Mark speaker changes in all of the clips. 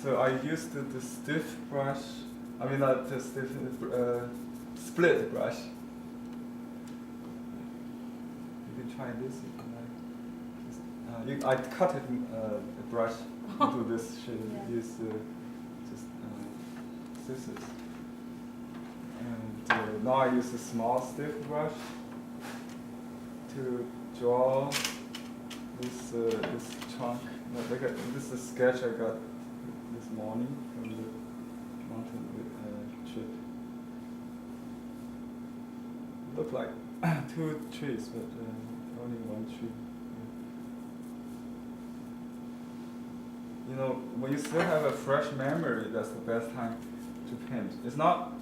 Speaker 1: So I used the stiff brush. I mean not the stiff, split brush. You can try this if you like. I cut it the brush into this shape.
Speaker 2: Yeah.
Speaker 1: Use just scissors. And now I use a small stiff brush to draw this chunk. This is a sketch I got this morning from the mountain trip. Look like two trees, but only one tree. You know, when you still have a fresh memory, that's the best time to paint. It's not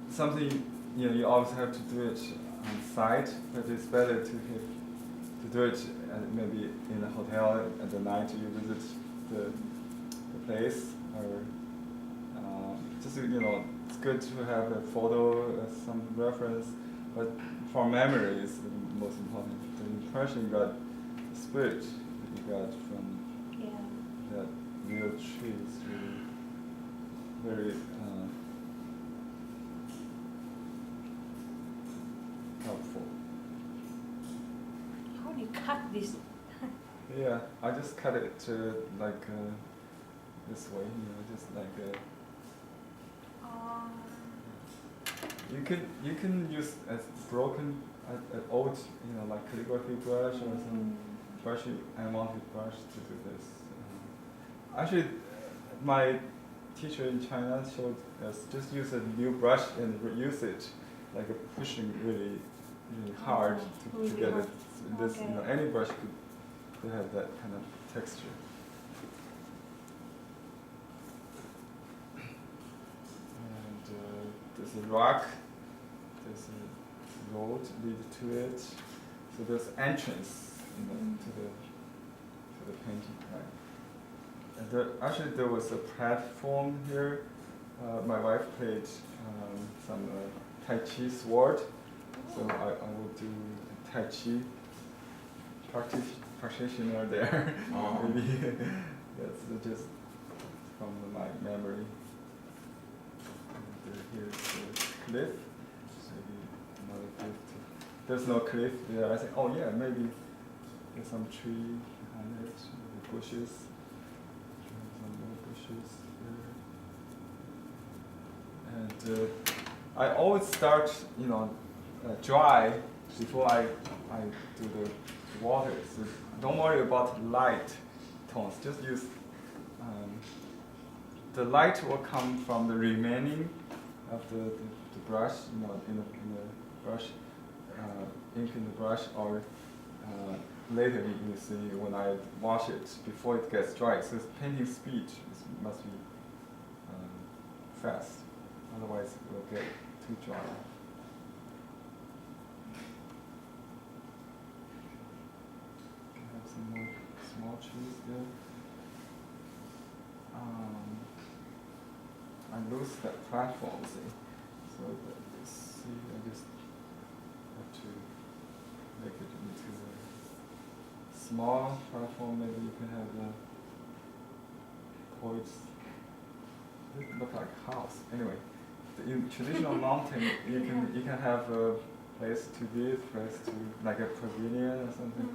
Speaker 1: something you always have to do it on site, but it's better to do it maybe in a hotel at the night you visit the place, or just it's good to have a photo, some reference, but for memory is the most important. The impression you got, the spirit that you got from that real tree is really very helpful.
Speaker 2: How do you cut this?
Speaker 1: Yeah, I just cut it like this way, just like. You can use a broken, an old, like calligraphy brush or some brushy unwanted brush to do this. Actually, my teacher in China showed us just use a new brush and reuse it, like pushing really hard to get it. This, any brush could have that kind of texture. And there's a rock, there's a road lead to it. So there's entrance to the painting, right? And actually there was a platform here. My wife played some Tai Chi sword, so I will do Tai Chi practitioner there. Maybe that's just from my memory. And here's the cliff. Maybe another cliff. There's no cliff there. I think, oh yeah, maybe there's some tree behind it, maybe bushes. Some more bushes there. And I always start, dry before I do the water. So don't worry about light tones. Just use the light will come from the remaining of the brush, in the brush, ink in the brush, or later you see when I wash it before it gets dry. So painting speed must be fast, otherwise it will get too dry. Have some more small trees there. I lose that platform, see. So I just have to make it into a small platform. Maybe you can have the poets. It look like a house. Anyway, in traditional mountain, you can have a place to be, place to like a pavilion or something,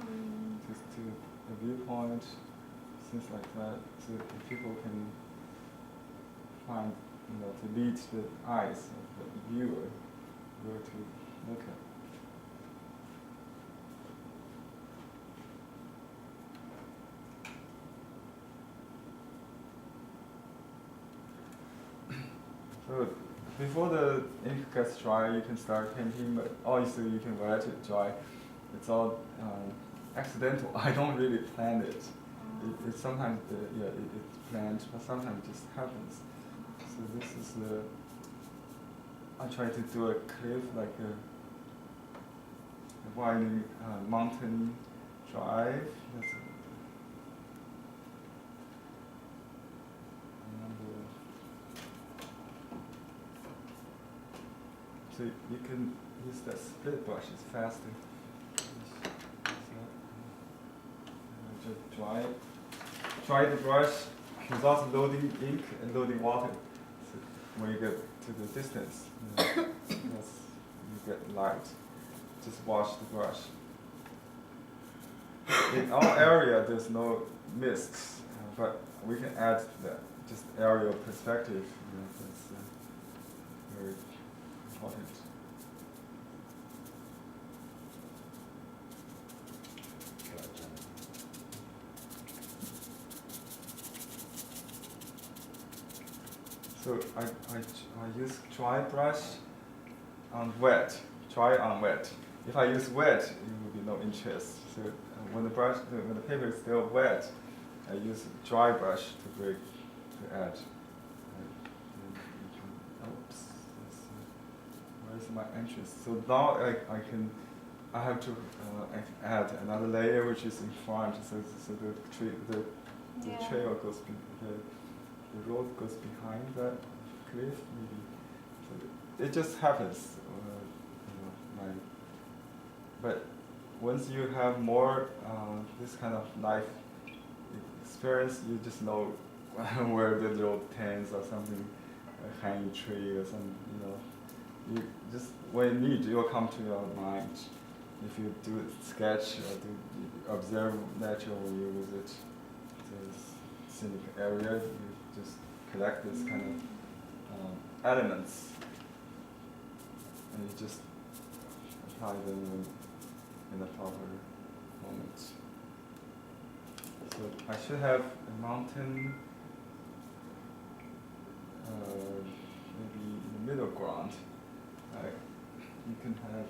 Speaker 1: just to a viewpoint, things like that, so that people can find, to lead the eyes of the viewer where to look at. So before the ink gets dry, you can start painting, but obviously you can let it dry. It's all accidental. I don't really plan it. It sometimes it's planned, but sometimes it just happens. So this is I try to do a cliff, like a winding mountain drive. So you can use that split brush, it's faster. Just dry it. dry the brush without loading ink and loading water. So when you get to the distance, you get light. Just wash the brush. In our area, there's no mists, but we can add that just aerial perspective. That's very important. So I use dry brush on wet, dry on wet. If I use wet, it will be no interest. So when the paper is still wet, I use dry brush to add. Oops, where's my entrance? So now I have to add another layer which is in front, so the trail goes the road goes behind that cliff, maybe. So it just happens. But once you have more this kind of life experience, you just know where the little tents or something, a hanging tree or something. You just when you need, it will come to your mind. If you do a sketch or observe nature when you visit the scenic area, you just collect this kind of elements, and you just apply them in the proper moment. So I should have a mountain, maybe in the middle ground. You can have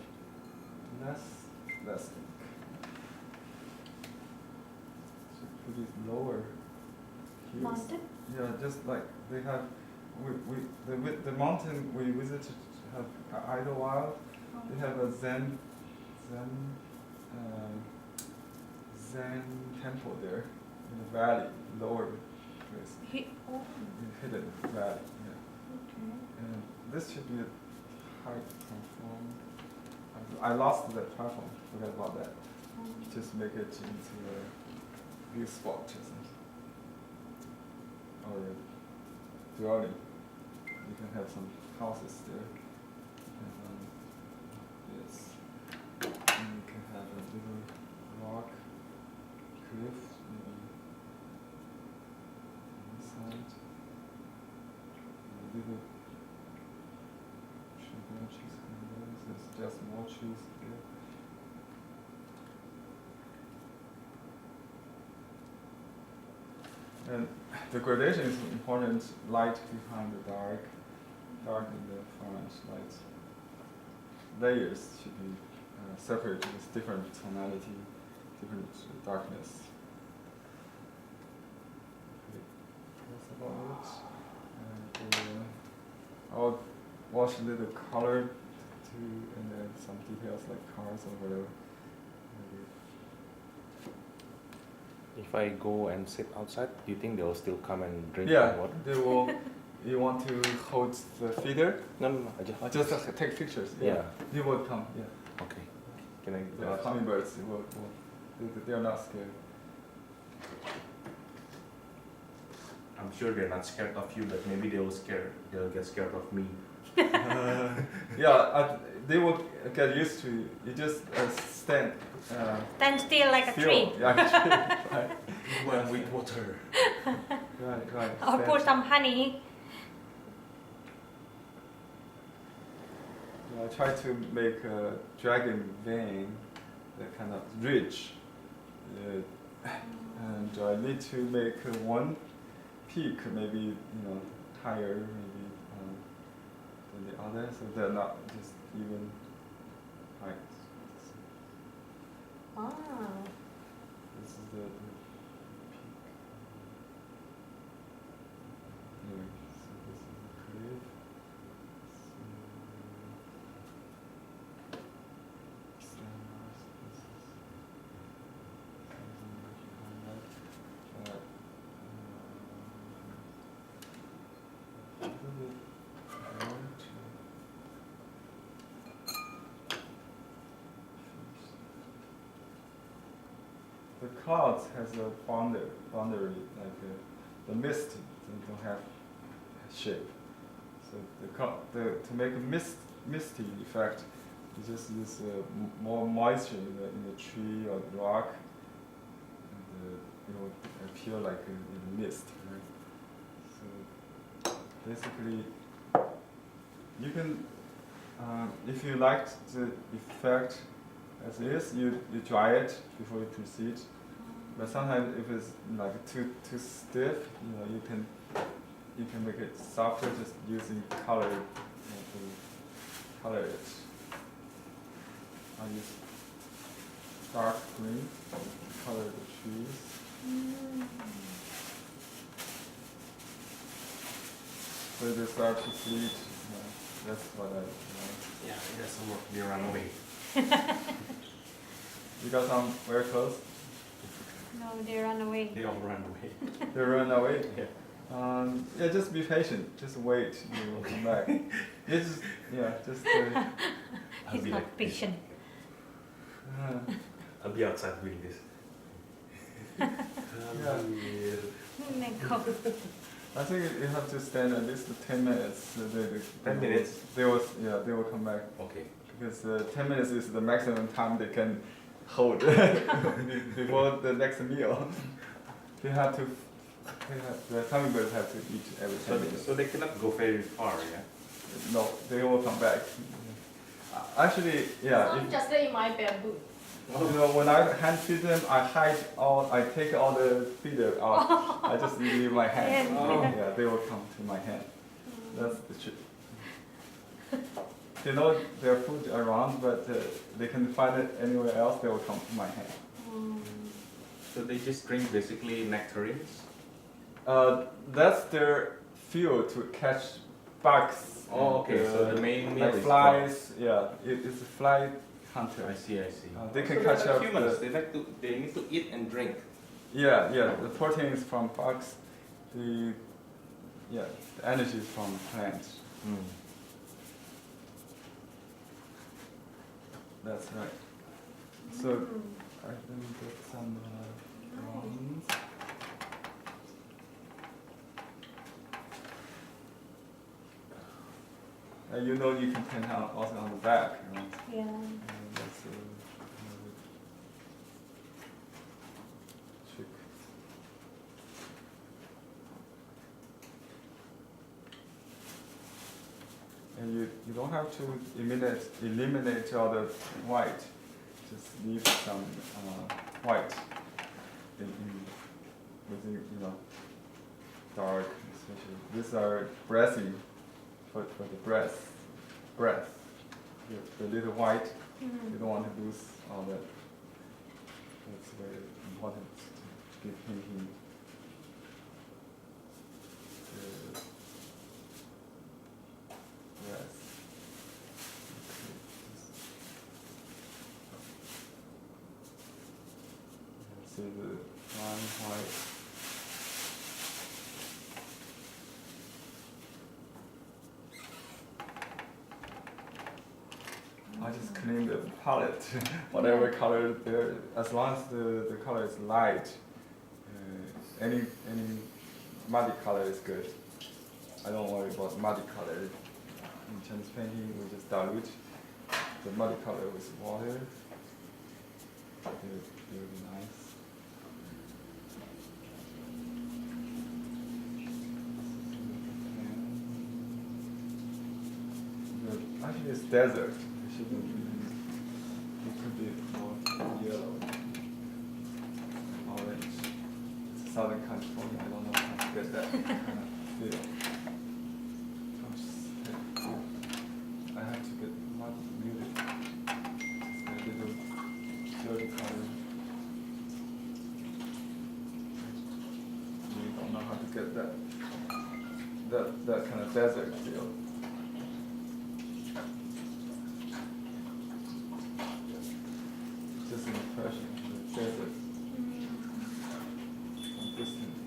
Speaker 1: less ink. So put it lower here.
Speaker 2: Mountain?
Speaker 1: Yeah, just like they have, the mountain we visited have Idlewild. They have a Zen temple there in the valley, lower place. Hidden valley, yeah.
Speaker 2: Okay.
Speaker 1: And this should be a height platform. I lost that platform, forget about that. Just make it into a view spot or something. Or a dwelling. You can have some houses there. Yes. And you can have a little rock cliff maybe on this side. A little tree branches and there's just more trees there. And the gradation is important. Light behind the dark, dark in the front, light. Layers should be separate with different tonality, different darkness. Okay, that's about it. And I'll wash a little color too, and then some details like cars or whatever. Maybe.
Speaker 3: If I go and sit outside, do you think they will still come and drink
Speaker 1: Yeah,
Speaker 3: water?
Speaker 1: they will. You want to hold the feeder?
Speaker 3: No, I just
Speaker 1: Take pictures.
Speaker 3: Yeah.
Speaker 1: They will come. Yeah.
Speaker 3: Okay. Can I
Speaker 1: The hummingbirds they are not scared.
Speaker 3: I'm sure they're not scared of you, but maybe they'll get scared of me.
Speaker 1: Yeah, they will get used to you. You just stand.
Speaker 2: Stand still like a tree.
Speaker 1: Yeah, right.
Speaker 3: Well, with water.
Speaker 1: Right.
Speaker 2: Or
Speaker 1: Stand.
Speaker 2: pour some honey.
Speaker 1: I try to make a dragon vein, that kind of ridge, and I need to make one peak, maybe higher, maybe than the other, so they're not just even height.
Speaker 2: Wow.
Speaker 1: This is the peak. Anyway, so this is the cliff. the clouds has a boundary like the mist don't have shape. So to make a misty effect, you just use more moisture in the tree or the rock, and it will appear like a mist. Right? So basically, you can, if you liked the effect as is, you dry it before you proceed. But sometimes if it's like too stiff, you can make it softer just using color to color it. I use dark green to color the trees. So they start to bleed. That's what I like.
Speaker 3: Yeah, it doesn't work. They run away.
Speaker 1: You got some very close?
Speaker 2: No, they run away.
Speaker 3: They all run away.
Speaker 1: They run away?
Speaker 3: Yeah.
Speaker 1: Yeah, just be patient. Just wait. You will come back. It's just.
Speaker 2: He's not patient.
Speaker 3: I'll be outside doing this.
Speaker 1: I think you have to stand at least 10 minutes.
Speaker 3: 10 minutes?
Speaker 1: They will come back.
Speaker 3: Okay.
Speaker 1: Because 10 minutes is the maximum time they can hold before the next meal. The hummingbirds have to eat every 10 minutes.
Speaker 3: So they cannot go very far, yeah?
Speaker 1: No, they will come back. Actually, yeah.
Speaker 4: Some just in my bamboo.
Speaker 1: When I hand feed them, I take all the feeder out. I just leave my hand. Yeah, they will come to my hand. That's the trick. They know their food around, but they can find it anywhere else. They will come to my hand.
Speaker 3: So they just drink basically nectarines?
Speaker 1: That's their fuel to catch bugs.
Speaker 3: Oh, okay. So the main meal
Speaker 1: like
Speaker 3: is
Speaker 1: flies. Yeah, it's a fly hunter.
Speaker 3: I see.
Speaker 1: They can
Speaker 3: so
Speaker 1: catch up.
Speaker 3: Humans, they need to eat and drink.
Speaker 1: Yeah. The protein is from bugs. The energy is from plants. That's right. So I can get some drawings. You can paint also on the back.
Speaker 2: Yeah.
Speaker 1: That's another trick. And you don't have to eliminate all the white. Just leave some white within dark, especially. These are breathing for the breath. The little white. You don't want to lose all that. That's very important to give painting the breath. See the line white. I just clean the palette, whatever color there, as long as the color is light. Any muddy color is good. I don't worry about muddy color. In Chinese painting, we just dilute the muddy color with water. It will be nice. Actually, it's desert. It could be more yellow, orange. It's Southern California. I don't know how to get that kind of feel. I have to get much muted. Just a little dirty color. You don't know how to get that kind of desert feel. Just an impression of the desert from distance.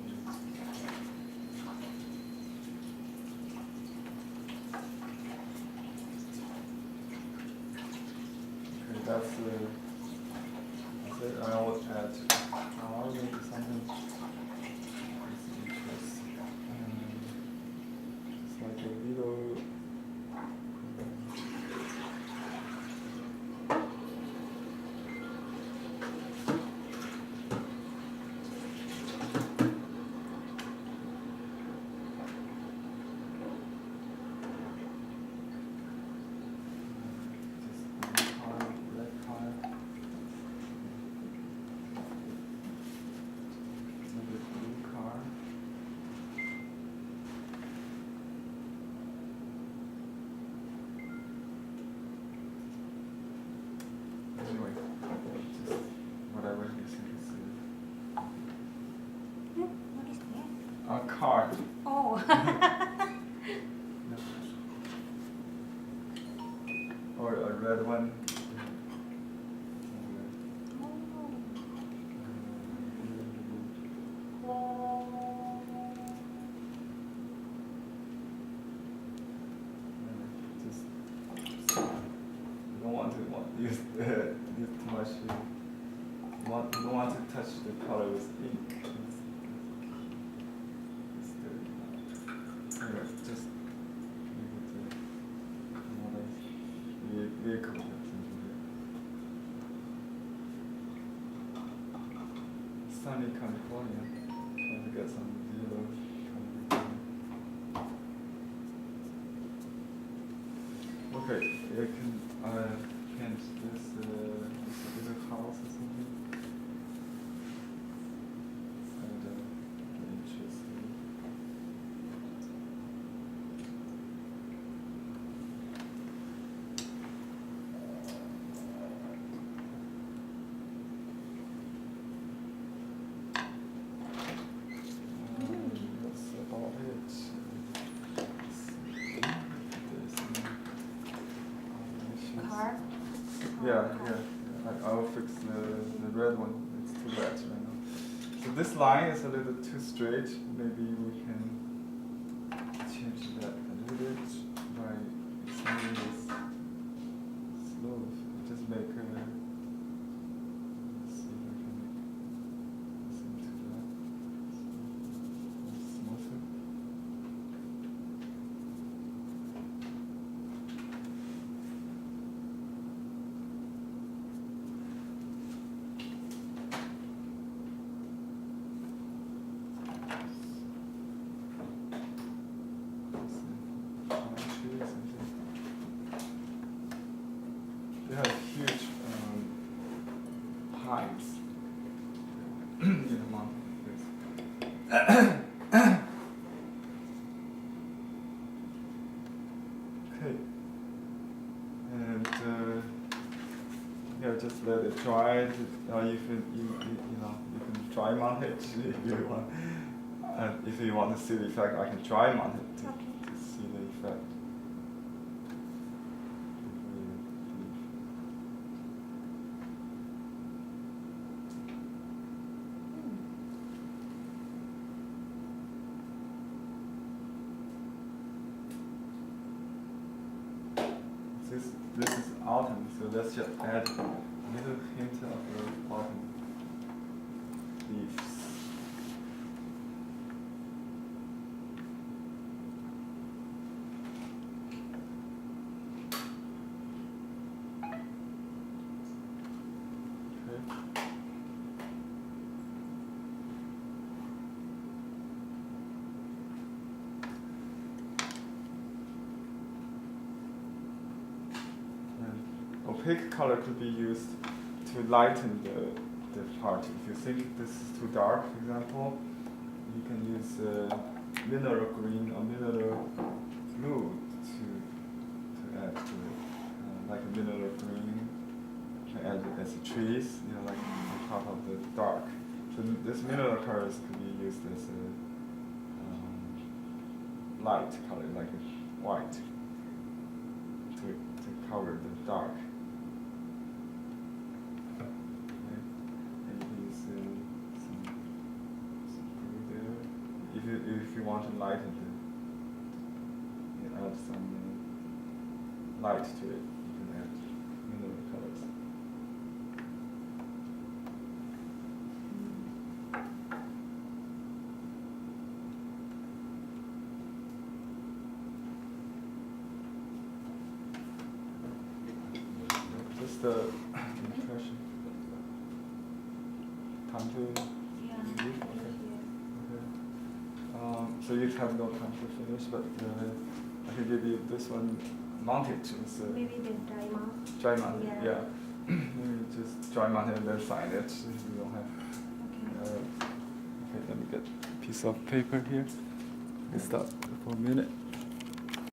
Speaker 1: Okay, that's bit. I will add maybe something. It's like a little. Anyway, just whatever you think is
Speaker 2: What is that?
Speaker 1: a car.
Speaker 2: Oh.
Speaker 1: Or a red one. Just you don't want to use too much. You don't want to touch the color with ink. Anyway, just leave it another vehicle. Sunny California. Trying to get some yellow. Okay, you can paint this little house or something. And interesting. That's about it.
Speaker 2: Car.
Speaker 1: Yeah. I'll fix the red one. It's too red right now. So this line is a little too straight. Maybe we can change that a little bit by extending this slope. Just make a. Let's see if I can listen to that. Smoother. They have huge pines in the mountains. Okay, and yeah, just let it dry. You can dry mount it if you want. And if you want to see the effect, I can dry mount it to see the effect. This is autumn, so let's just add a little hint of the autumn leaves. Okay. Opaque color could be used to lighten the part. If you think this is too dark, for example, you can use mineral green or mineral blue to add to it. Like a mineral green, add it as a trees, like on top of the dark. So this mineral colors could be used as a light color, like a white, to cover the dark. If you want to lighten it, you add some light to it. You can add mineral colors. the impression. Time to
Speaker 2: Yeah.
Speaker 1: leave? Okay. Okay. So you have no time to finish, but I can give you this one mounted with
Speaker 2: Maybe the dry mount.
Speaker 1: dry mounted.
Speaker 2: Yeah.
Speaker 1: Yeah. Maybe just dry mounted and then sign it. If you don't have.
Speaker 2: Okay.
Speaker 1: Okay, let me get a piece of paper here. Let me stop for a minute.